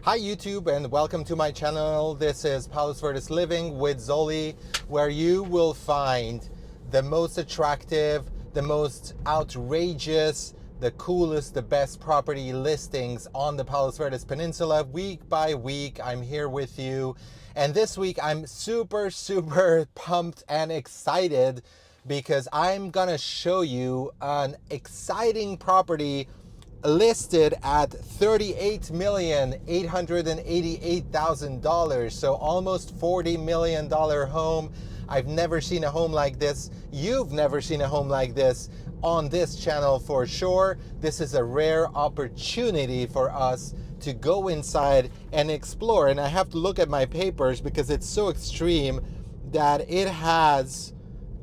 Hi YouTube and welcome to my channel. This is Palos Verdes Living with Zoli, where you will find the most attractive, the most outrageous, the coolest, the best property listings on the Palos Verdes Peninsula. Week by week, I'm here with you. And this week, I'm super pumped and excited because I'm gonna show you an exciting property listed at $38,888,000, so almost $40 million home. I've never seen a home like this. You've never seen a home like this on this channel for sure. This is a rare opportunity for us to go inside and explore. And I have to look at my papers because it's so extreme that it has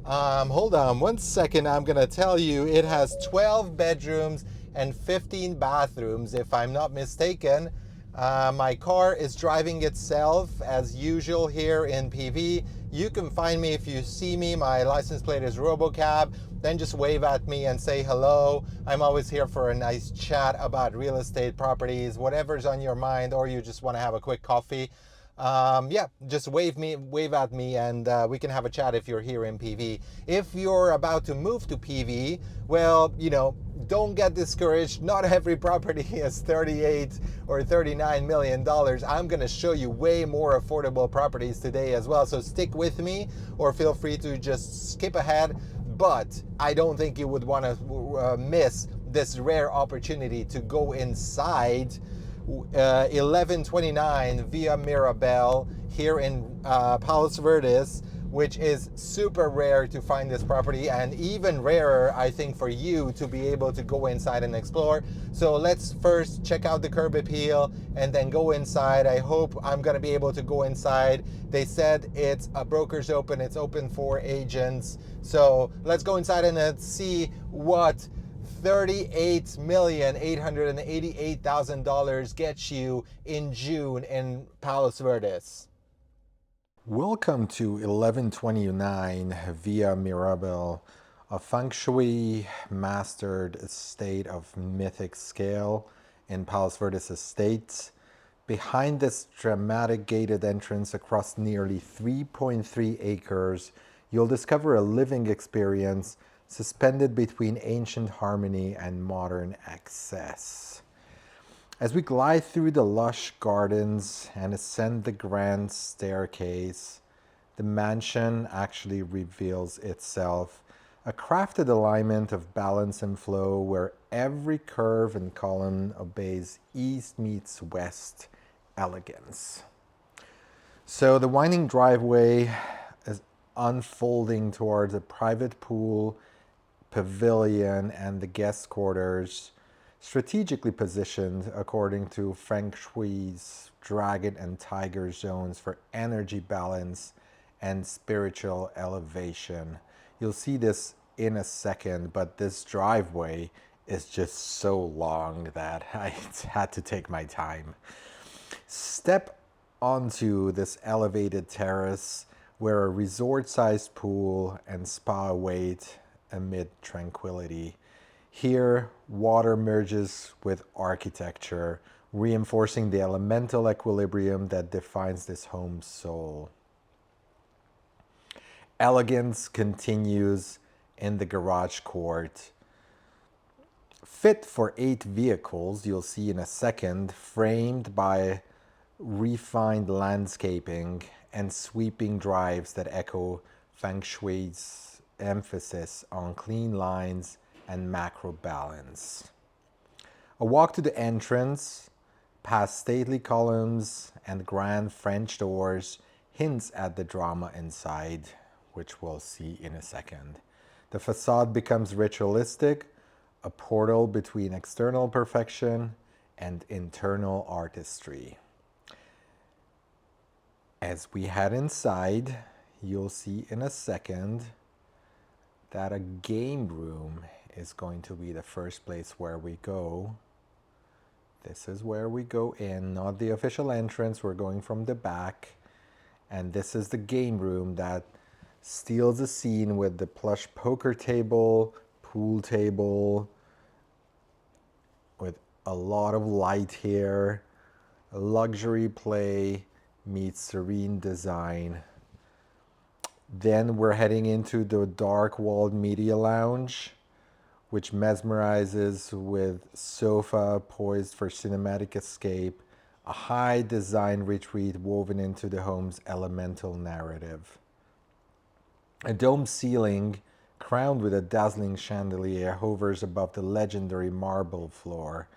hold on one second. I'm gonna tell you it has 12 bedrooms and 15 bathrooms, if I'm not mistaken. My car is driving itself as usual here in PV. You can find me if you see me. My license plate is RoboCab. Then just wave at me and say hello. I'm always here for a nice chat about real estate properties, whatever's on your mind, or you just want to have a quick coffee. Yeah, just wave at me, and we can have a chat if you're here in PV. If you're about to move to PV, well, you know, don't get discouraged. Not every property is $38 or $39 million. I'm going to show you way more affordable properties today as well. So stick with me or feel free to just skip ahead. But I don't think you would want to miss this rare opportunity to go inside 1129 Via Mirabel here in Palos Verdes, which is super rare to find this property, and even rarer, I think, for you to be able to go inside and explore. So let's first check out the curb appeal and then go inside. I hope I'm going to be able to go inside. They said it's a broker's open, it's open for agents. So let's go inside and let's see what $38,888,000 gets you in June in Palos Verdes. Welcome to 1129 Via Mirabel, a feng shui mastered estate of mythic scale in Palos Verdes Estates. Behind this dramatic gated entrance across nearly 3.3 acres, you'll discover a living experience suspended between ancient harmony and modern excess. As we glide through the lush gardens and ascend the grand staircase, the mansion actually reveals itself, a crafted alignment of balance and flow where every curve and column obeys east meets west elegance. So the winding driveway is unfolding towards a private pool, pavilion, and the guest quarters, strategically positioned according to Feng Shui's dragon and tiger zones for energy balance and spiritual elevation. You'll see this in a second, but this driveway is just so long that I had to take my time. Step onto this elevated terrace where a resort-sized pool and spa await amid tranquility. Here, water merges with architecture, reinforcing the elemental equilibrium that defines this home's soul. Elegance continues in the garage court. Fit for 8 vehicles, you'll see in a second, framed by refined landscaping and sweeping drives that echo Feng Shui's emphasis on clean lines and macro balance. A walk to the entrance, past stately columns and grand French doors, hints at the drama inside, which we'll see in a second. The facade becomes ritualistic, a portal between external perfection and internal artistry. As we head inside, you'll see in a second that a game room is going to be the first place where we go. This is where we go in, not the official entrance. We're going from the back. And this is the game room that steals the scene with the plush poker table, pool table, with a lot of light here, luxury play meets serene design. Then we're heading into the dark walled media lounge, which mesmerizes with sofa poised for cinematic escape, a high design retreat woven into the home's elemental narrative. A dome ceiling crowned with a dazzling chandelier hovers above the legendary marble floor,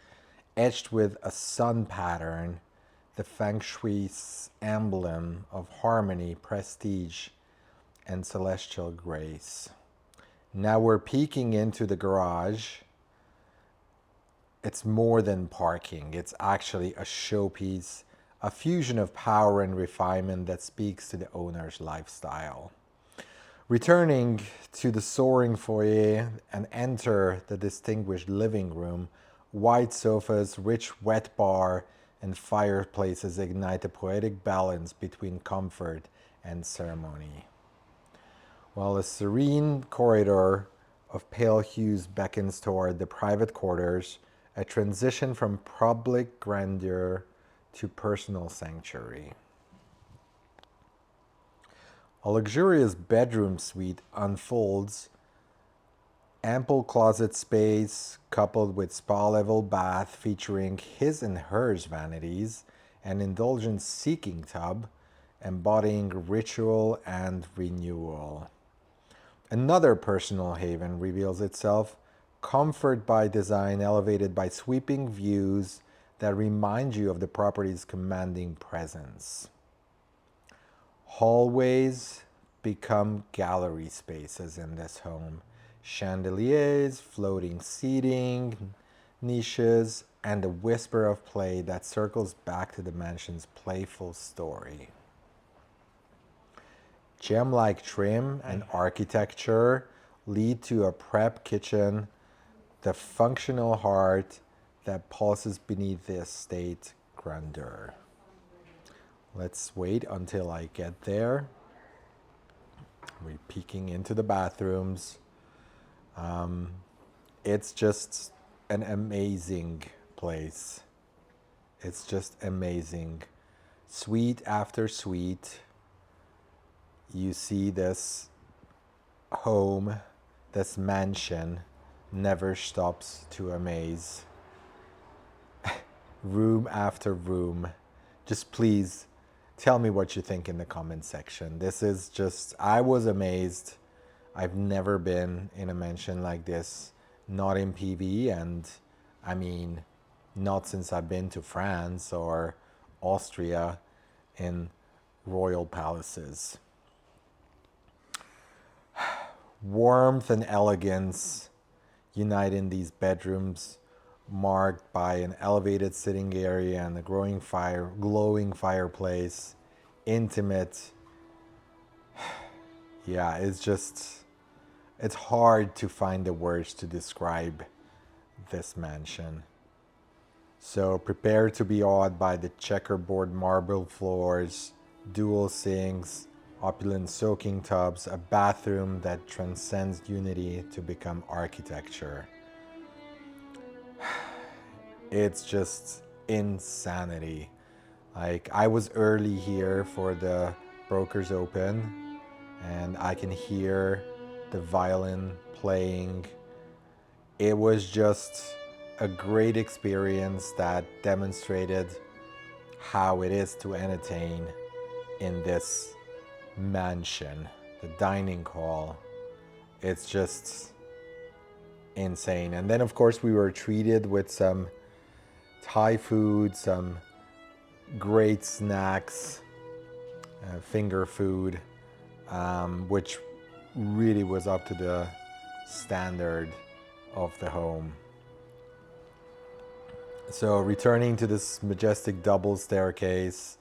etched with a sun pattern, the feng shui's emblem of harmony, prestige, and celestial grace. Now we're peeking into the garage. It's more than parking. It's actually a showpiece, a fusion of power and refinement that speaks to the owner's lifestyle. Returning to the soaring foyer and enter the distinguished living room, white sofas, rich wet bar, and fireplaces ignite a poetic balance between comfort and ceremony. While a serene corridor of pale hues beckons toward the private quarters, a transition from public grandeur to personal sanctuary. A luxurious bedroom suite unfolds, ample closet space coupled with spa-level bath featuring his and hers vanities, an indulgence-seeking tub embodying ritual and renewal. Another personal haven reveals itself, comfort by design elevated by sweeping views that remind you of the property's commanding presence. Hallways become gallery spaces in this home. Chandeliers, floating seating, niches, and a whisper of play that circles back to the mansion's playful story. Gem-like trim and architecture lead to a prep kitchen, the functional heart that pulses beneath the estate grandeur. Let's wait until I get there. We're peeking into the bathrooms. It's just an amazing place. It's just amazing. Suite after suite, you see this home, this mansion never stops to amaze. Room after room. Just please tell me what you think in the comment section. This is just, I was amazed. I've never been in a mansion like this, not in PV, and I mean, not since I've been to France or Austria in royal palaces. Warmth and elegance unite in these bedrooms, marked by an elevated sitting area and a glowing fireplace. Intimate. Yeah, it's hard to find the words to describe this mansion. So prepare to be awed by the checkerboard marble floors, dual sinks, opulent soaking tubs, a bathroom that transcends unity to become architecture. It's just insanity. Like, I was early here for the Brokers Open, and I can hear the violin playing. It was just a great experience that demonstrated how it is to entertain in this mansion, the dining hall. It's just insane. And then of course we were treated with some Thai food, some great snacks, finger food, which really was up to the standard of the home. So returning to this majestic double staircase,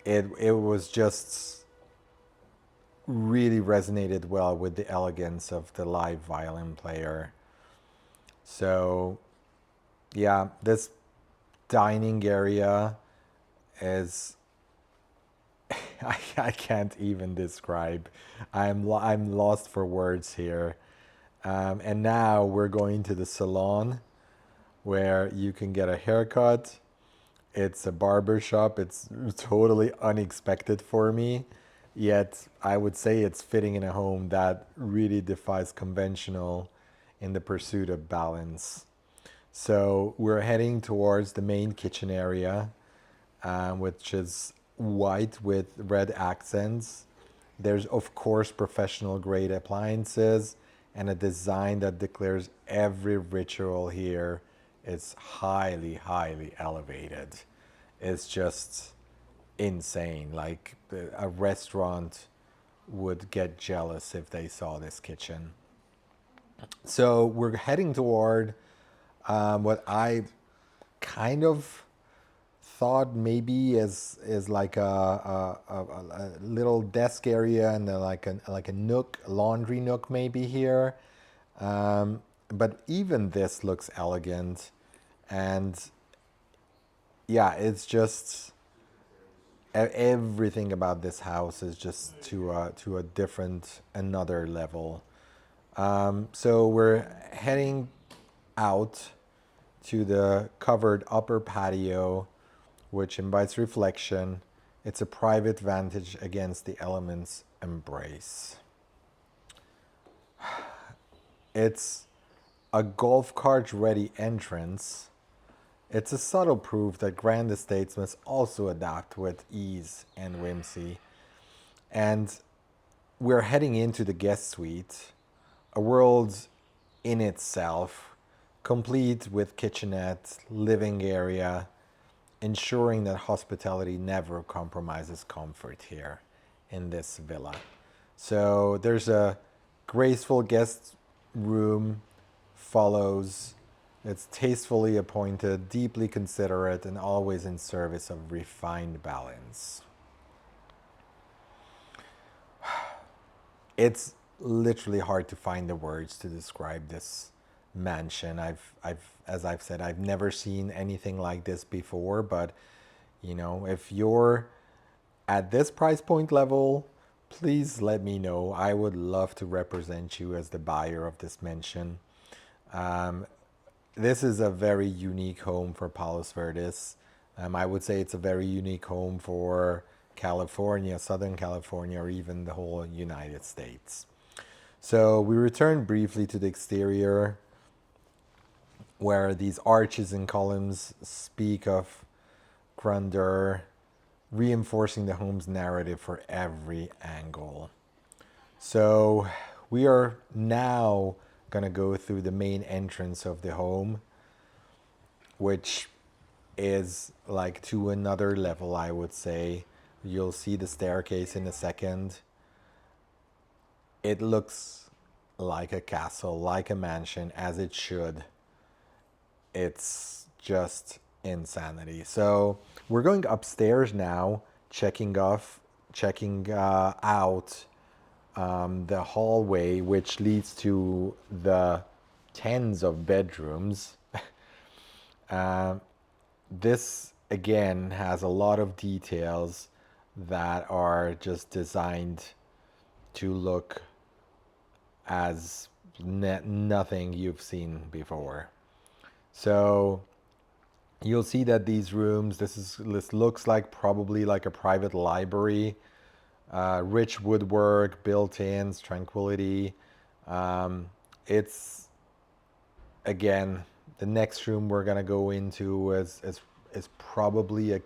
it was just really resonated well with the elegance of the live violin player. So yeah, this dining area is I can't even describe. I'm lost for words here. And now we're going to the salon where you can get a haircut, It's a barber shop. It's totally unexpected for me, yet I would say it's fitting in a home that really defies conventional in the pursuit of balance. So we're heading towards the main kitchen area, which is white with red accents. There's, of course, professional grade appliances and a design that declares every ritual here is highly, highly elevated. It's just insane. Like a restaurant would get jealous if they saw this kitchen. So we're heading toward what I kind of thought maybe is like a little desk area and like a nook, a laundry nook maybe here. But even this looks elegant, and yeah, it's just everything about this house is just to a different another level. So we're heading out to the covered upper patio, which invites reflection. It's a private vantage against the elements' embrace. It's a golf cart ready entrance. It's a subtle proof that grand estates must also adapt with ease and whimsy. And we're heading into the guest suite, a world in itself, complete with kitchenette, living area, ensuring that hospitality never compromises comfort here in this villa. So there's a graceful guest room follows. It's tastefully appointed, deeply considerate, and always in service of refined balance. It's literally hard to find the words to describe this mansion. As I've said, I've never seen anything like this before, but you know, if you're at this price point level, please let me know. I would love to represent you as the buyer of this mansion. This is a very unique home for Palos Verdes. I would say it's a very unique home for California, Southern California, or even the whole United States. So we return briefly to the exterior, where these arches and columns speak of grandeur, reinforcing the home's narrative for every angle. So we are now going to go through the main entrance of the home, which is like to another level, I would say. You'll see the staircase in a second. It looks like a castle, like a mansion, as it should. It's just insanity. So we're going upstairs now, checking out the hallway, which leads to the tens of bedrooms. This again has a lot of details that are just designed to look as nothing you've seen before. So you'll see that these rooms, this looks like probably like a private library. Rich woodwork, built-ins, tranquility. It's again, the next room we're gonna go into is probably a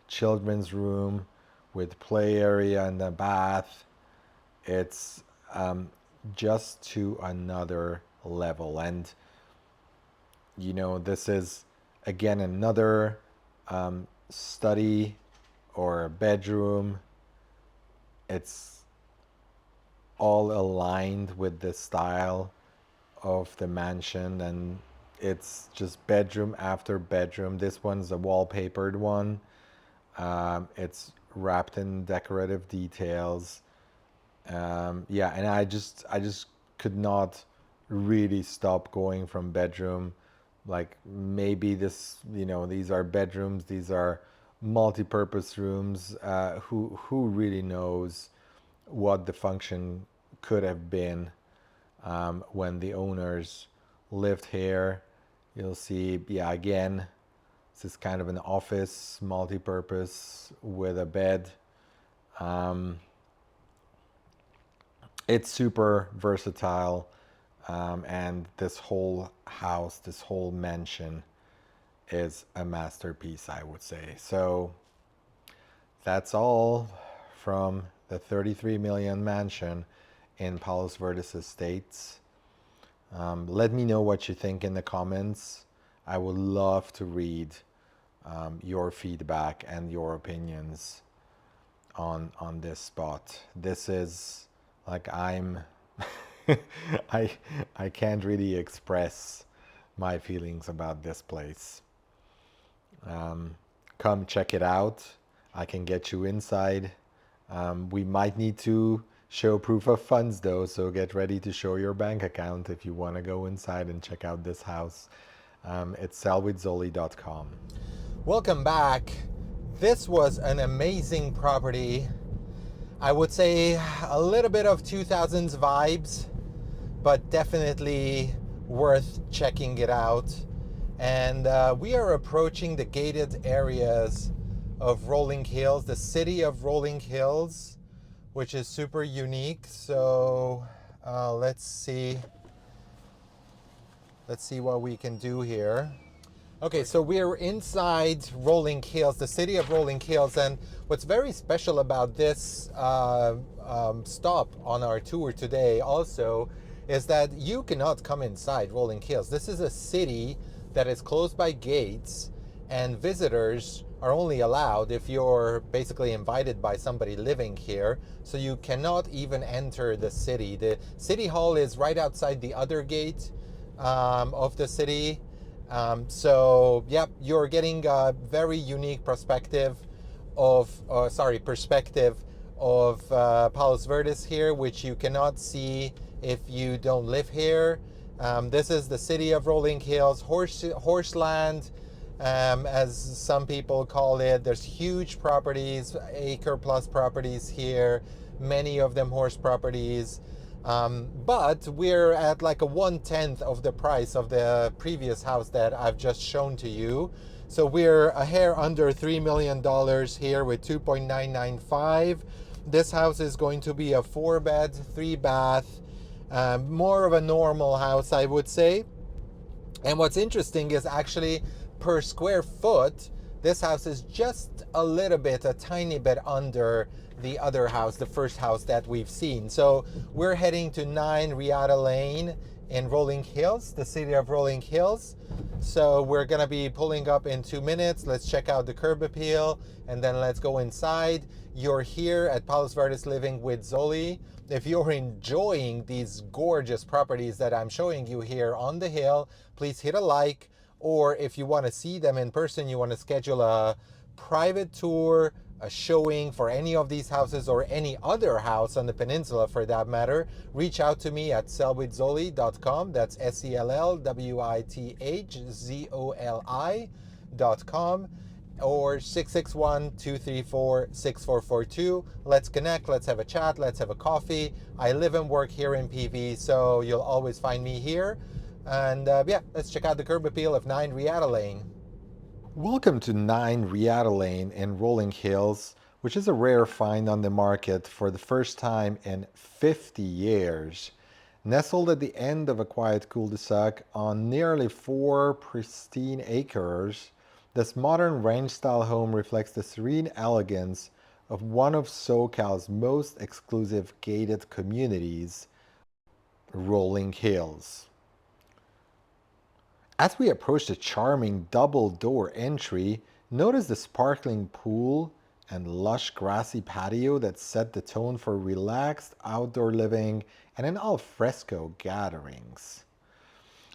children's room with play area and a bath. It's just to another level, and you know, this is again another study or bedroom. It's all aligned with the style of the mansion, and it's just bedroom after bedroom. This one's a wallpapered one. It's wrapped in decorative details. Yeah, and I just could not really stop going from bedroom. Like maybe this, you know, these are bedrooms, these are multi-purpose rooms. Who really knows what the function could have been when the owners lived here. You'll see, yeah, again, This is kind of an office, multi-purpose with a bed. It's super versatile, and this whole house, this whole mansion is a masterpiece, I would say. So that's all from the 33 million mansion in Palos Verdes Estates. Let me know what you think in the comments. I would love to read your feedback and your opinions on this spot. This is like I can't really express my feelings about this place. Come check it out. I can get you inside. We might need to show proof of funds though, so get ready to show your bank account if you want to go inside and check out this house. It's sellwithzoli.com. Welcome back. This was an amazing property. I would say a little bit of 2000s vibes, but definitely worth checking it out. And we are approaching the gated areas of Rolling Hills, the city of Rolling Hills, which is super unique. So let's see what we can do here. Okay, so we're inside Rolling Hills, the city of Rolling Hills, and what's very special about this stop on our tour today also is that you cannot come inside Rolling Hills. This is a city that is closed by gates, and visitors are only allowed if you're basically invited by somebody living here, so you cannot even enter the city. The city hall is right outside the other gate of the city. So yeah, you're getting a very unique perspective of Palos Verdes here, which you cannot see if you don't live here. This is the city of Rolling Hills, horseland, as some people call it. There's huge properties, acre plus properties here, many of them horse properties. But we're at like a 1/10 of the price of the previous house that I've just shown to you. So we're a hair under $3 million here with 2.995. This house is going to be a 4-bed, 3-bath, more of a normal house, I would say. And what's interesting is actually per square foot, this house is just a tiny bit under the other house, the first house that we've seen. So we're heading to 9 Riata Lane in Rolling Hills, the city of Rolling Hills. So we're gonna be pulling up in 2 minutes. Let's check out the curb appeal and then let's go inside. You're here at Palos Verdes Living with Zoli. If you're enjoying these gorgeous properties that I'm showing you here on the hill, please hit a like. Or if you want to see them in person, you want to schedule a private tour, a showing for any of these houses or any other house on the peninsula for that matter, reach out to me at sellwithzoli.com. That's sellwithzoli.com, or 661-234-6442. Let's connect, let's have a chat, let's have a coffee. I live and work here in PV, so you'll always find me here. And yeah, let's check out the curb appeal of 9 Riata Lane. Welcome to 9 Riata Lane in Rolling Hills, which is a rare find on the market for the first time in 50 years. Nestled at the end of a quiet cul-de-sac on nearly 4 pristine acres, this modern ranch-style home reflects the serene elegance of one of SoCal's most exclusive gated communities, Rolling Hills. As we approach the charming double-door entry, notice the sparkling pool and lush grassy patio that set the tone for relaxed outdoor living and an al fresco gatherings.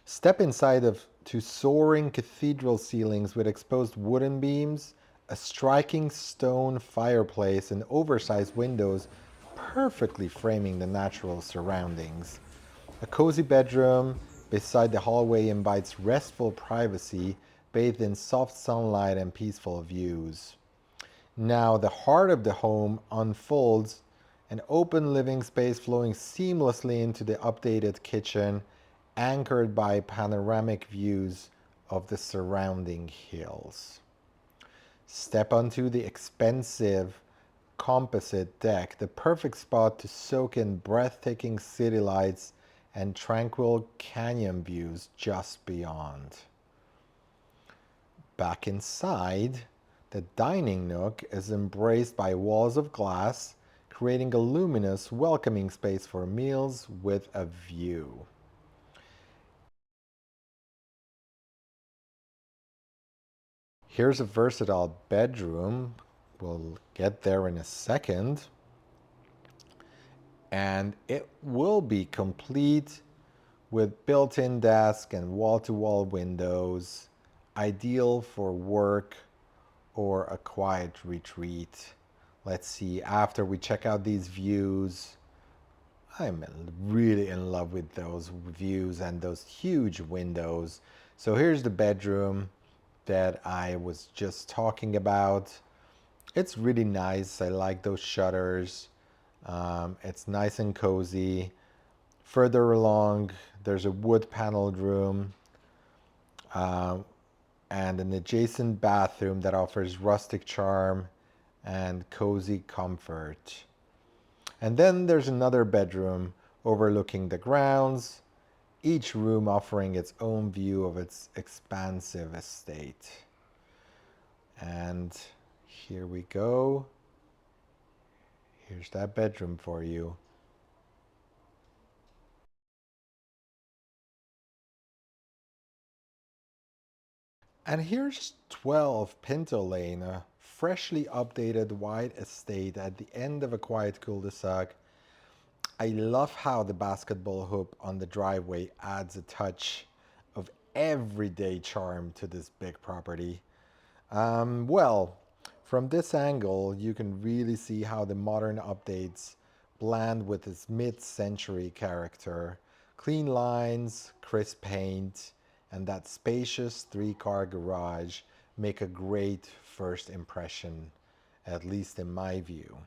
Step inside to soaring cathedral ceilings with exposed wooden beams, a striking stone fireplace, and oversized windows perfectly framing the natural surroundings. A cozy bedroom beside the hallway invites restful privacy, bathed in soft sunlight and peaceful views. Now the heart of the home unfolds, an open living space flowing seamlessly into the updated kitchen, anchored by panoramic views of the surrounding hills. Step onto the expensive composite deck, the perfect spot to soak in breathtaking city lights and tranquil canyon views just beyond. Back inside, the dining nook is embraced by walls of glass, creating a luminous, welcoming space for meals with a view. Here's a versatile bedroom. We'll get there in a second. And it will be complete with built-in desk and wall-to-wall windows, ideal for work or a quiet retreat. Let's see, after we check out these views, I'm really in love with those views and those huge windows. So here's the bedroom that I was just talking about. It's really nice. I like those shutters. It's nice and cozy. Further along, there's a wood paneled room and an adjacent bathroom that offers rustic charm and cozy comfort. And then there's another bedroom overlooking the grounds, each room offering its own view of its expansive estate. And here we go. Here's that bedroom for you. And here's 12 Pinto Lane, a freshly updated wide estate at the end of a quiet cul-de-sac. I love how the basketball hoop on the driveway adds a touch of everyday charm to this big property. Well, from this angle, you can really see how the modern updates blend with its mid-century character. Clean lines, crisp paint, and that spacious three-car garage make a great first impression, at least in my view.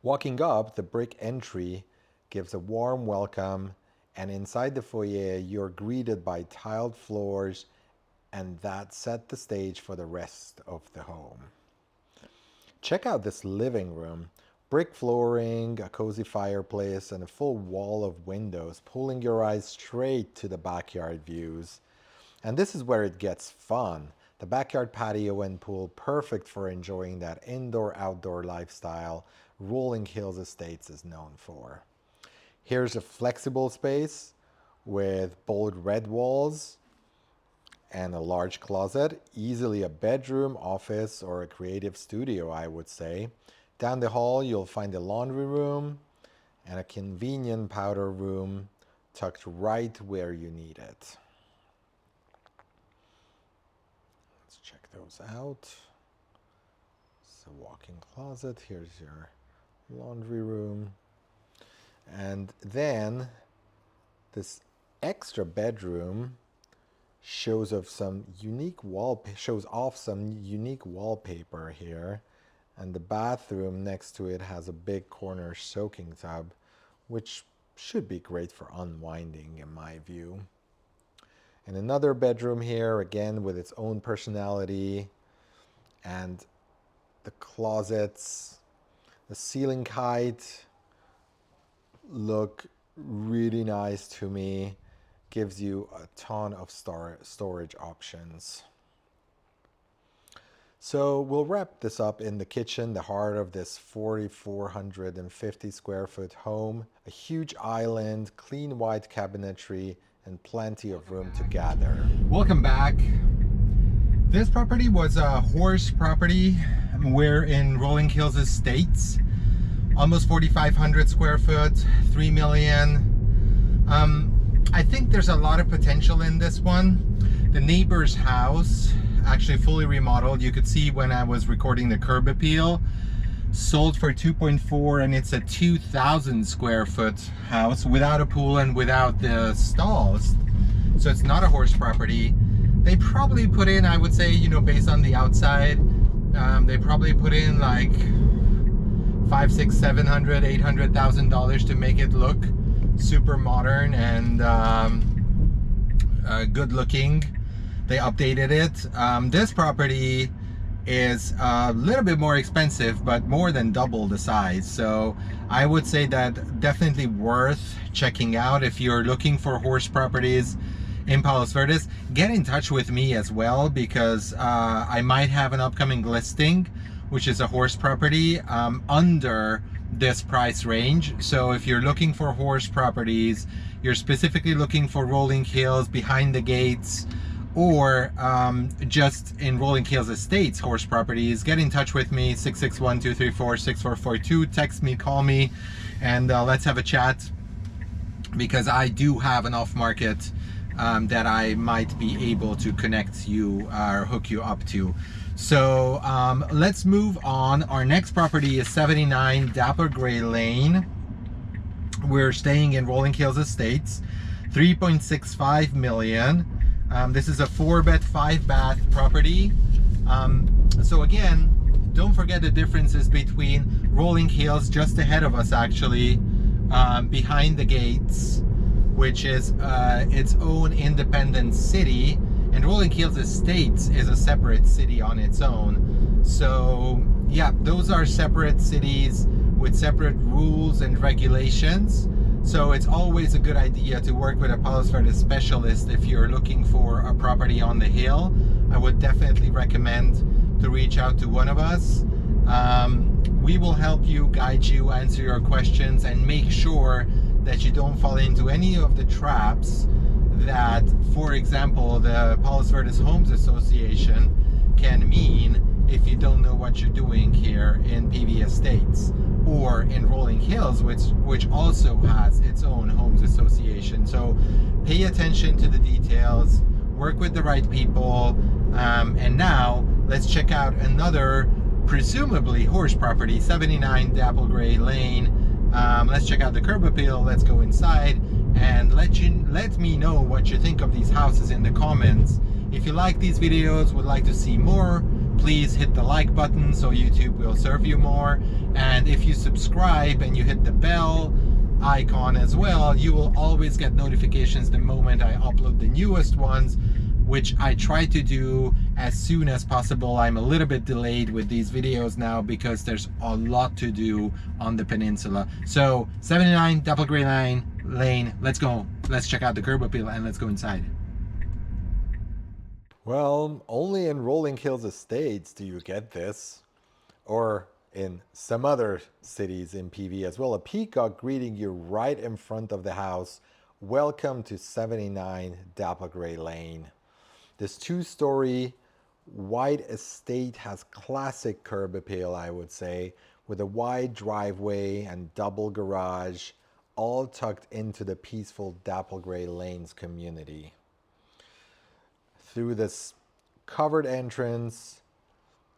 Walking up, the brick entry gives a warm welcome, and inside the foyer, you're greeted by tiled floors, and that set the stage for the rest of the home. Check out this living room. Brick flooring, a cozy fireplace, and a full wall of windows, pulling your eyes straight to the backyard views. And this is where it gets fun. The backyard patio and pool, perfect for enjoying that indoor-outdoor lifestyle Rolling Hills Estates is known for. Here's a flexible space with bold red walls and a large closet, easily a bedroom, office, or a creative studio, I would say. Down the hall, you'll find a laundry room and a convenient powder room tucked right where you need it. Let's check those out. It's a walk-in closet. Here's your laundry room. And then this extra bedroom shows off some unique wallpaper here. And the bathroom next to it has a big corner soaking tub, which should be great for unwinding in my view. And another bedroom here, again with its own personality, and the closets, the ceiling height look really nice to me. Gives you a ton of storage options. So we'll wrap this up in the kitchen, the heart of this 4,450 square foot home. A huge island, clean white cabinetry, and plenty of room to gather. Welcome back. This property was a horse property. We're in Rolling Hills Estates. Almost 4,500 square foot, 3 million. I think there's a lot of potential in this one. The neighbor's house, actually fully remodeled. You could see when I was recording the curb appeal, sold for 2.4, and it's a 2,000 square foot house without a pool and without the stalls. So it's not a horse property. They probably put in, I would say, you know, based on the outside, they probably put in like $500,000, $600,000, $700,000, $800,000 to make it look super modern and good looking. They updated it. This property is a little bit more expensive, but more than double the size. So I would say that definitely worth checking out if you're looking for horse properties in Palos Verdes. Get in touch with me as well, because I might have an upcoming listing which is a horse property under this price range. So if you're looking for horse properties, you're specifically looking for rolling hills behind the gates, or just in Rolling Hills Estates horse properties, get in touch with me, 661-234-6442. Text me, call me, and let's have a chat, because I do have an off-market that I might be able to connect you or hook you up to. So let's move on. Our next property is 79 Dapper Gray Lane. We're staying in Rolling Hills Estates, 3.65 million. This is a 4-bed, 5-bath property. So again, don't forget the differences between Rolling Hills, just ahead of us actually, behind the gates, which is its own independent city, and Rolling Hills Estates is a separate city on its own. So yeah, those are separate cities with separate rules and regulations. So it's always a good idea to work with a Palos Verdes specialist if you're looking for a property on the hill. I would definitely recommend to reach out to one of us. We will help you, guide you, answer your questions, and make sure that you don't fall into any of the traps that, for example, the Palos Verdes Homes Association can mean if you don't know what you're doing here in PV Estates, or in Rolling Hills, which also has its own homes association. So pay attention to the details, work with the right people, and now let's check out another presumably horse property, 79 Dapple Gray Lane. Let's check out the curb appeal, let's go inside, and let me know what you think of these houses in the comments. If you like these videos, would like to see more, please hit the like button so YouTube will serve you more. And if you subscribe and you hit the bell icon as well, you will always get notifications the moment I upload the newest ones, which I try to do as soon as possible. I'm a little bit delayed with these videos now because there's a lot to do on the peninsula. So 79 Dapple Gray Lane, let's go. Let's check out the curb appeal and let's go inside. Well, only in Rolling Hills Estates do you get this, or in some other cities in PV as well. A peacock greeting you right in front of the house. Welcome to 79 Dapple Gray Lane. This 2-story white estate has classic curb appeal, I would say, with a wide driveway and double garage, all tucked into the peaceful Dapple Gray Lanes community. Through this covered entrance,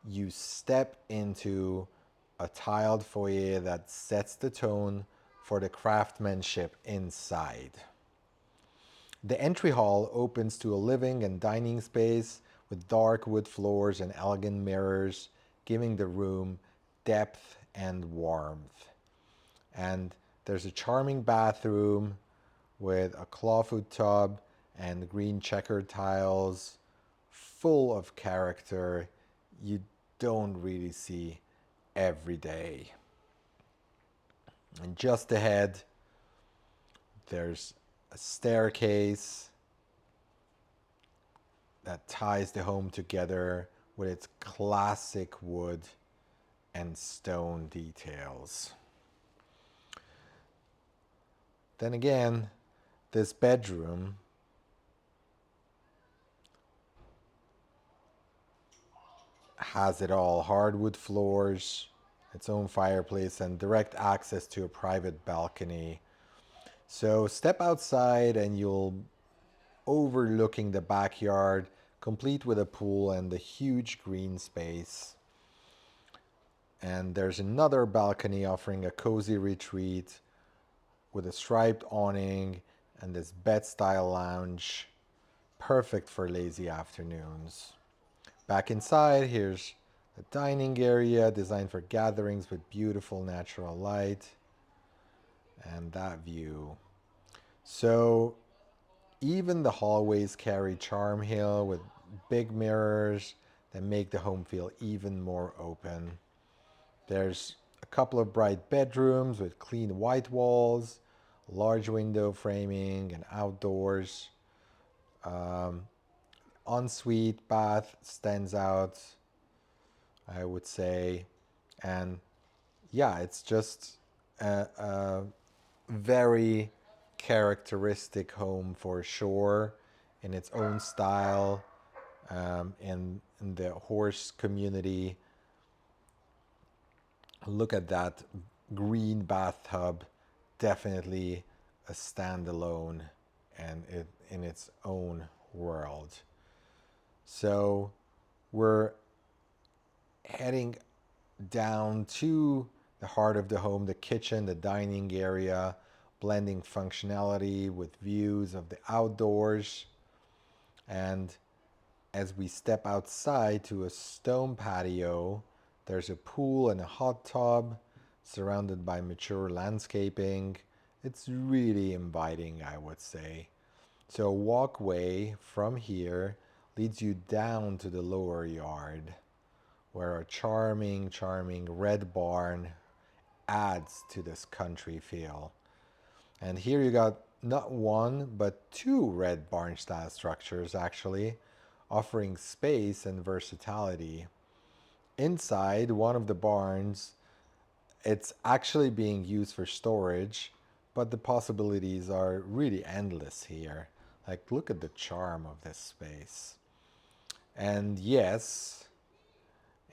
you step into a tiled foyer that sets the tone for the craftsmanship inside. The entry hall opens to a living and dining space with dark wood floors and elegant mirrors, giving the room depth and warmth. And there's a charming bathroom with a clawfoot tub and green checkered tiles, full of character you don't really see every day. And just ahead, there's a staircase that ties the home together with its classic wood and stone details. Then again, this bedroom has it all: hardwood floors, its own fireplace, and direct access to a private balcony. So step outside and you'll overlooking the backyard, complete with a pool and a huge green space. And there's another balcony offering a cozy retreat with a striped awning and this bed-style lounge, perfect for lazy afternoons. Back inside, here's a dining area designed for gatherings with beautiful natural light and that view. So Even the hallways carry charm here with big mirrors that make the home feel even more open. There's a couple of bright bedrooms with clean white walls, large window framing, and outdoors. Ensuite bath stands out, I would say. And yeah, it's just a very characteristic home for sure, in its own style, in the horse community. Look at that green bathtub, definitely a standalone and in its own world. So we're heading down to the heart of the home, the kitchen, the dining area, blending functionality with views of the outdoors. And as we step outside to a stone patio, there's a pool and a hot tub surrounded by mature landscaping. It's really inviting, I would say. So a walkway from here leads you down to the lower yard, where a charming red barn adds to this country feel. And here you got not one, but two red barn style structures actually, offering space and versatility. Inside one of the barns, it's actually being used for storage, but the possibilities are really endless here. Like, look at the charm of this space. And yes,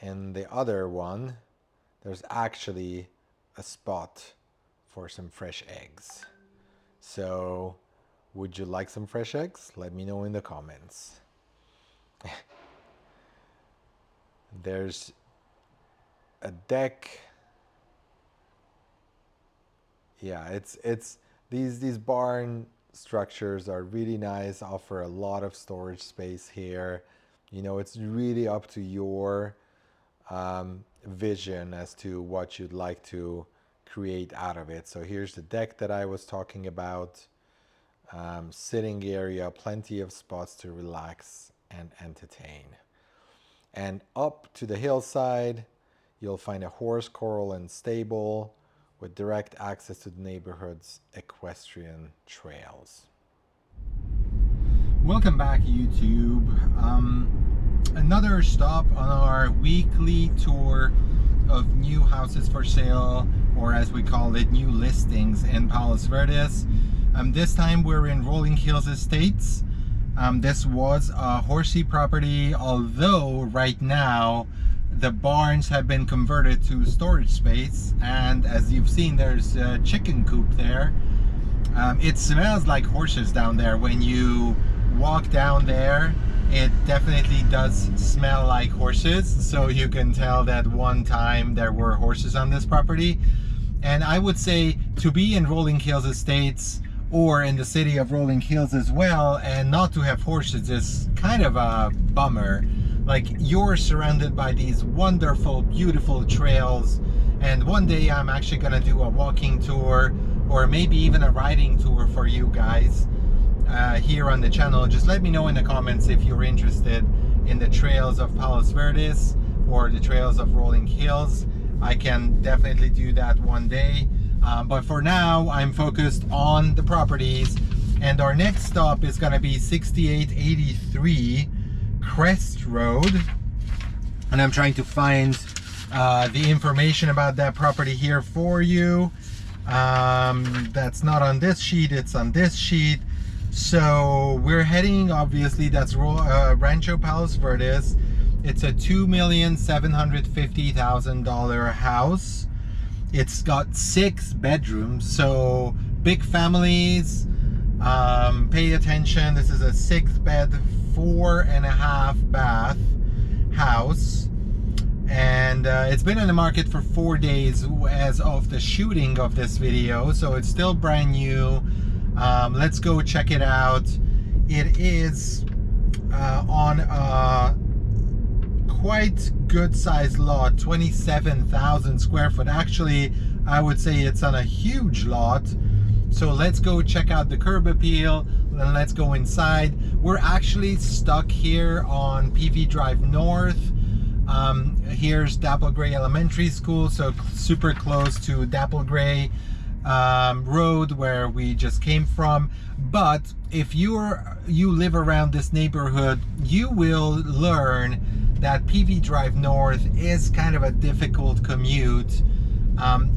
in the other one, there's actually a spot for some fresh eggs. So, would you like some fresh eggs? Let me know in the comments. There's a deck. Yeah, it's these barn structures are really nice, offer a lot of storage space here. You know, it's really up to your vision as to what you'd like to create out of it. So here's the deck that I was talking about. Sitting area, plenty of spots to relax and entertain. And up to the hillside, you'll find a horse corral and stable with direct access to the neighborhood's equestrian trails. Welcome back, YouTube. Another stop on our weekly tour of new houses for sale, or as we call it, new listings in Palos Verdes. This time we're in Rolling Hills Estates. This was a horsey property, although right now the barns have been converted to storage space, and as you've seen, there's a chicken coop there. It smells like horses down there. When you walk down there, it definitely does smell like horses, so you can tell that one time there were horses on this property. And I would say to be in Rolling Hills Estates, or in the city of Rolling Hills as well, and not to have horses is kind of a bummer. Like, you're surrounded by these wonderful, beautiful trails, and one day I'm actually gonna do a walking tour, or maybe even a riding tour for you guys here on the channel. Just let me know in the comments if you're interested in the trails of Palos Verdes or the trails of Rolling Hills. I can definitely do that one day. But for now, I'm focused on the properties, and our next stop is going to be 6883 Crest Road, and I'm trying to find the information about that property here for you. That's not on this sheet, it's on this sheet. So we're heading, obviously, that's Rancho Palos Verdes. It's a $2,750,000 house. It's got 6 bedrooms, so big families, pay attention. This is a 6-bed, 4.5 bath house, and it's been on the market for 4 days as of the shooting of this video, so it's still brand new. Let's go check it out. It is on a quite good sized lot, 27,000 square foot. Actually, I would say it's on a huge lot. So let's go check out the curb appeal. then let's go inside. We're actually stuck here on PV Drive North. Here's Dapple Gray Elementary School, so super close to Dapple Gray Road where we just came from. But if you live around this neighborhood, you will learn that PV Drive North is kind of a difficult commute.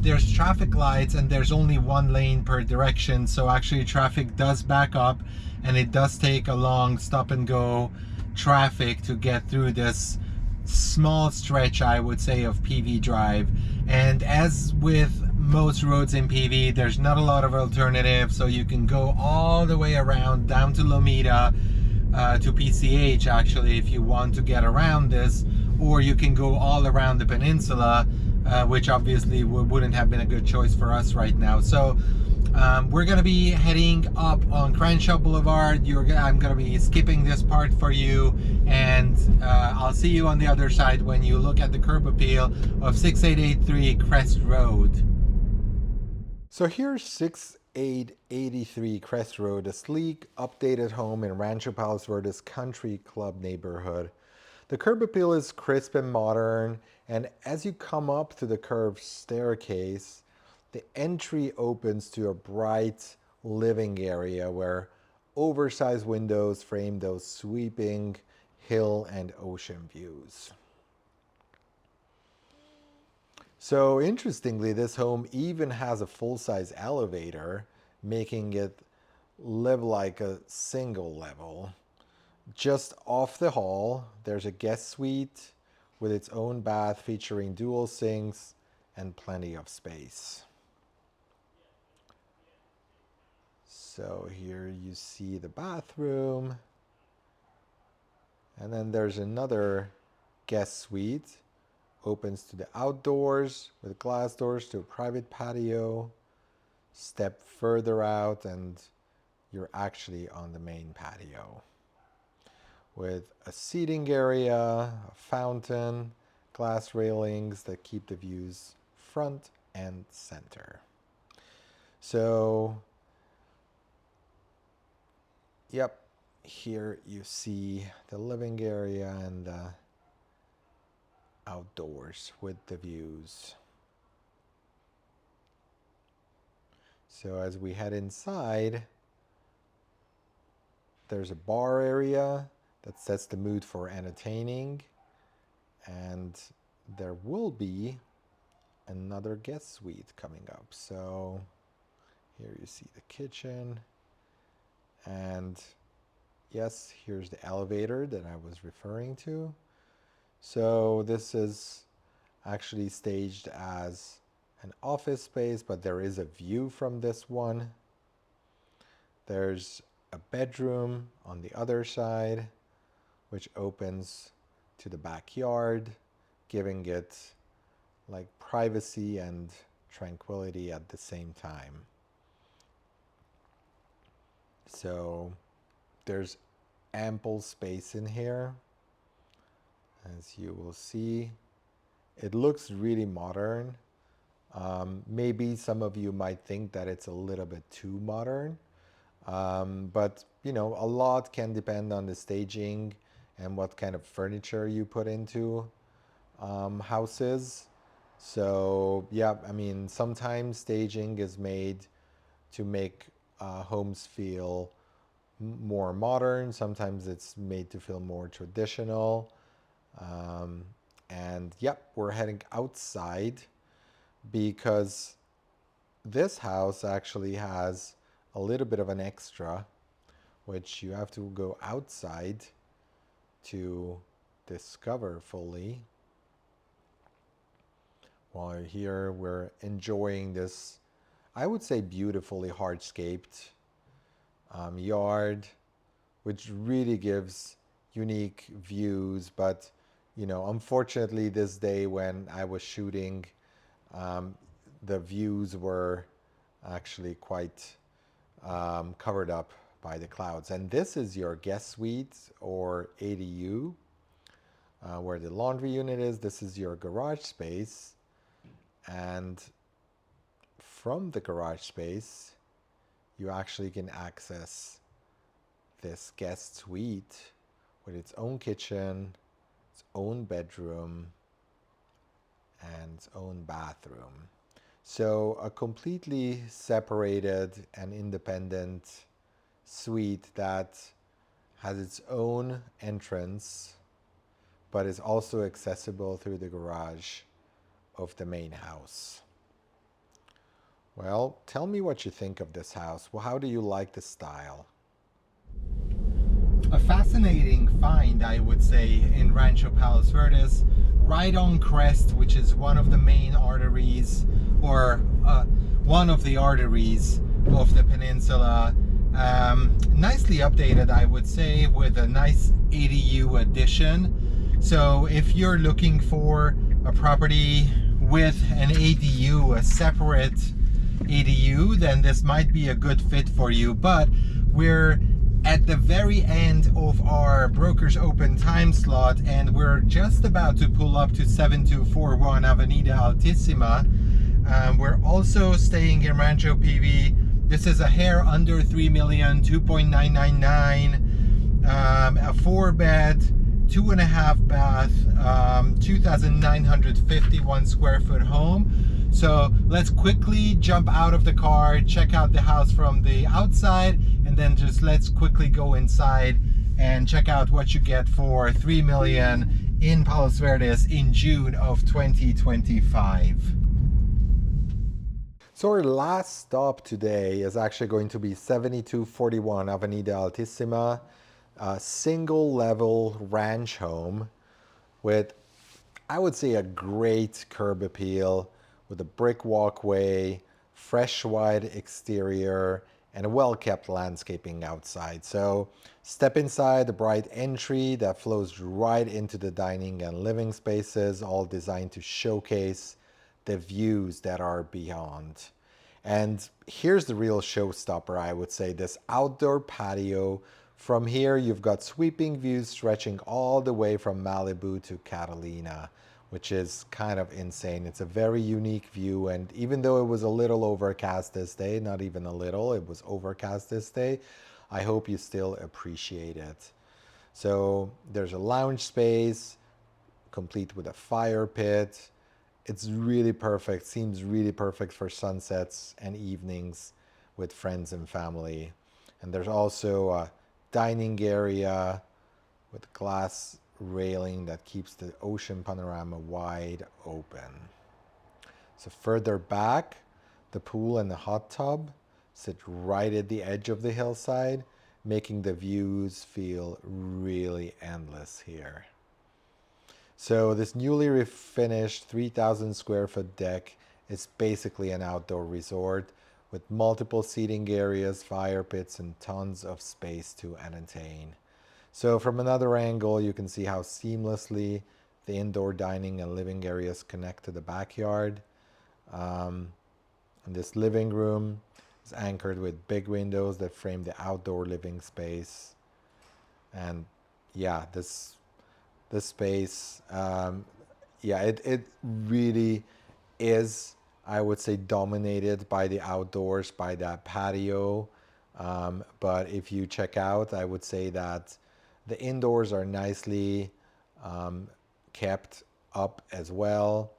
There's traffic lights and there's only one lane per direction, so actually traffic does back up and it does take a long stop and go traffic to get through this small stretch, I would say, of PV Drive. And as with most roads in PV, there's not a lot of alternatives, so you can go all the way around down to Lomita, to PCH actually, if you want to get around this, or you can go all around the peninsula, which obviously wouldn't have been a good choice for us right now. So we're going to be heading up on Crenshaw Boulevard. I'm going to be skipping this part for you, and I'll see you on the other side when you look at the curb appeal of 6883 Crest Road. So here's 6883 Crest Road, a sleek, updated home in Rancho Palos Verdes Country Club neighborhood. The curb appeal is crisp and modern, and as you come up to the curved staircase, the entry opens to a bright living area where oversized windows frame those sweeping hill and ocean views. So interestingly, this home even has a full-size elevator, making it live like a single level. Just off the hall, there's a guest suite with its own bath featuring dual sinks and plenty of space. So here you see the bathroom, and then there's another guest suite, opens to the outdoors with glass doors to a private patio. Step further out and you're actually on the main patio with a seating area, a fountain, glass railings that keep the views front and center. So, yep, here you see the living area and the outdoors with the views. So as we head inside, there's a bar area that sets the mood for entertaining, and there will be another guest suite coming up. So here you see the kitchen, and yes, here's the elevator that I was referring to. So this is actually staged as an office space, but there is a view from this one. There's a bedroom on the other side, which opens to the backyard, giving it like privacy and tranquility at the same time. So there's ample space in here. As you will see, it looks really modern. Maybe some of you might think that it's a little bit too modern, but you know, a lot can depend on the staging and what kind of furniture you put into houses. So yeah, I mean, sometimes staging is made to make homes feel more modern. Sometimes it's made to feel more traditional. And yep, we're heading outside because this house actually has a little bit of an extra, which you have to go outside to discover fully. While here, we're enjoying this, I would say, beautifully hardscaped yard, which really gives unique views. But you know, unfortunately, this day when I was shooting, the views were actually quite covered up by the clouds. And this is your guest suite or ADU, where the laundry unit is. This is your garage space. And from the garage space, you actually can access this guest suite with its own kitchen, its own bedroom, and its own bathroom. So a completely separated and independent suite that has its own entrance, but is also accessible through the garage of the main house. Well, tell me what you think of this house. Well, how do you like the style? A fascinating find, I would say, in Rancho Palos Verdes, right on Crest, which is one of the main arteries, or one of the arteries of the peninsula. Nicely updated, I would say, with a nice ADU addition. So if you're looking for a property with an ADU, a separate ADU, then this might be a good fit for you. But we're at the very end of our broker's open time slot, and we're just about to pull up to 7241 Avenida Altissima. We're also staying in Rancho PV. This is a hair under 3 million, 2.999, a 4-bed, 2.5 bath, 2,951 square foot home. So let's quickly jump out of the car, check out the house from the outside, and then just let's quickly go inside and check out what you get for 3 million in Palos Verdes in June of 2025. So our last stop today is actually going to be 7241 Avenida Altissima, a single level ranch home with, I would say, a great curb appeal, with a brick walkway, fresh white exterior, and a well-kept landscaping outside. So step inside the bright entry that flows right into the dining and living spaces, all designed to showcase the views that are beyond. And here's the real showstopper, I would say, this outdoor patio. From here, you've got sweeping views stretching all the way from Malibu to Catalina, which is kind of insane. It's a very unique view, and even though it was a little overcast this day, not even a little, it was overcast this day, I hope you still appreciate it. So there's a lounge space, complete with a fire pit. It's really perfect, seems really perfect for sunsets and evenings with friends and family. And there's also a dining area with glass railing that keeps the ocean panorama wide open. So further back, the pool and the hot tub sit right at the edge of the hillside, making the views feel really endless here. So this newly refinished 3,000 square foot deck is basically an outdoor resort with multiple seating areas, fire pits, and tons of space to entertain. So from another angle, you can see how seamlessly the indoor dining and living areas connect to the backyard. And this living room is anchored with big windows that frame the outdoor living space. And yeah, this space, it really is, I would say, dominated by the outdoors, by that patio. But if you check out, I would say that the indoors are nicely kept up as well.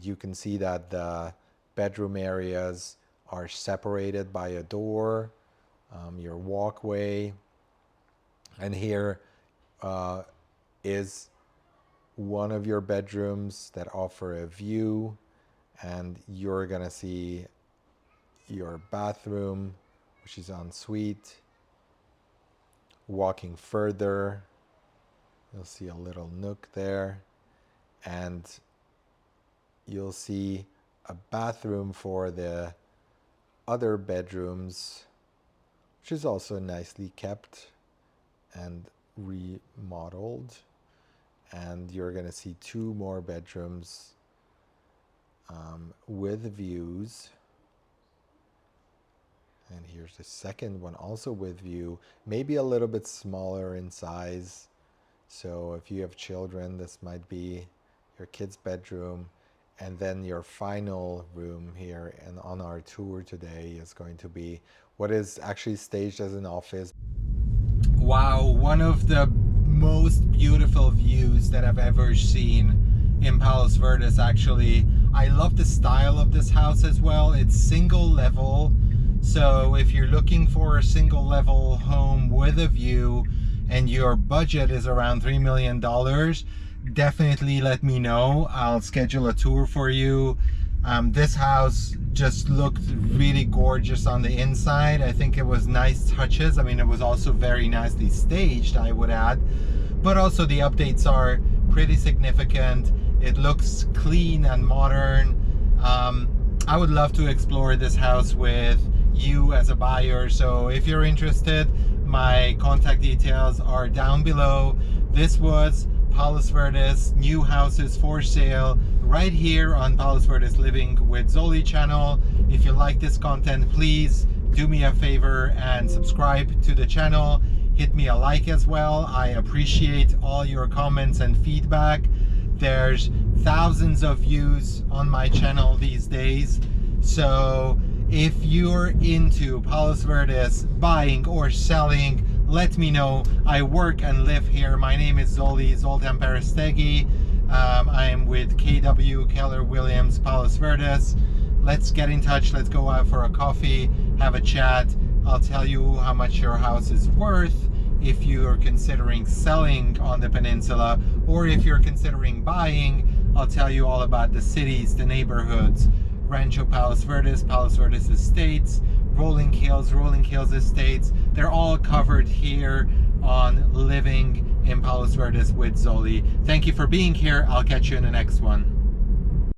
You can see that the bedroom areas are separated by a door, your walkway, and here is one of your bedrooms that offer a view, and you're gonna see your bathroom, which is en suite. Walking further, you'll see a little nook there, and you'll see a bathroom for the other bedrooms, which is also nicely kept and remodeled. And you're going to see 2 more bedrooms with views. And here's the second one, also with view, maybe a little bit smaller in size. So if you have children, this might be your kid's bedroom. And then your final room here and on our tour today is going to be what is actually staged as an office. Wow, one of the most beautiful views that I've ever seen in Palos Verdes, actually. I love the style of this house as well. It's single level, so if you're looking for a single level home with a view and your budget is around $3 million, definitely let me know. I'll schedule a tour for you. This house just looked really gorgeous on the inside. I think it was nice touches. I mean, it was also very nicely staged, I would add, but also the updates are pretty significant. It looks clean and modern. I would love to explore this house with you as a buyer, so if you're interested, my contact details are down below. This was Palos Verdes new houses for sale right here on Palos Verdes Living with Zoli channel. If you like this content, please do me a favor and subscribe to the channel. Hit me a like as well. I appreciate all your comments and feedback. There's thousands of views on my channel these days, so if you're into Palos Verdes buying or selling, let me know. I work and live here. My name is Zoli, Zoltan Perestegi. I am with KW Keller Williams Palos Verdes. Let's get in touch. Let's go out for a coffee, have a chat. I'll tell you how much your house is worth if you're considering selling on the peninsula, or if you're considering buying. I'll tell you all about the cities, the neighborhoods, Rancho Palos Verdes, Palos Verdes Estates, Rolling Hills Estates. They're all covered here on Living in Palos Verdes with Zoli. Thank you for being here. I'll catch you in the next one.